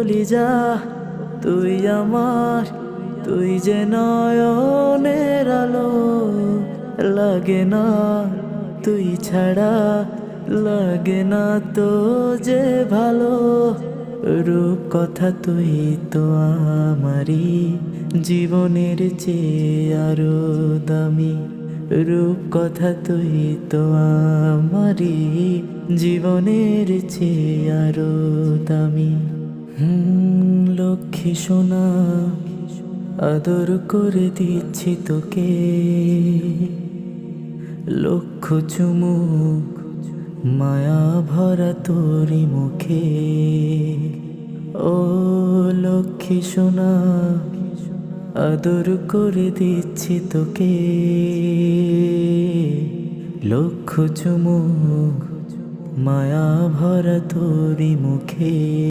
কলিজা তুই আমার, তুই যে নয়নের আলো, লাগে না তুই ছাড়া, লাগে না তো যে ভালো। রূপ কথা তুই তো আমারই জীবনের চেয়ে আরো দামি, রূপ কথা তুই তো আমারই জীবনের চেয়ে আরো দামি। লক্ষ্মী সোনা আদর করে দিচ্ছি তোকে, লক্ষ চুমুক মায়া ভরা তোরি মুখে। ও লক্ষ্মী সোনা আদর করে দিচ্ছি তোকে, লক্ষ চুমুক মায়া ভরা তোরি মুখে।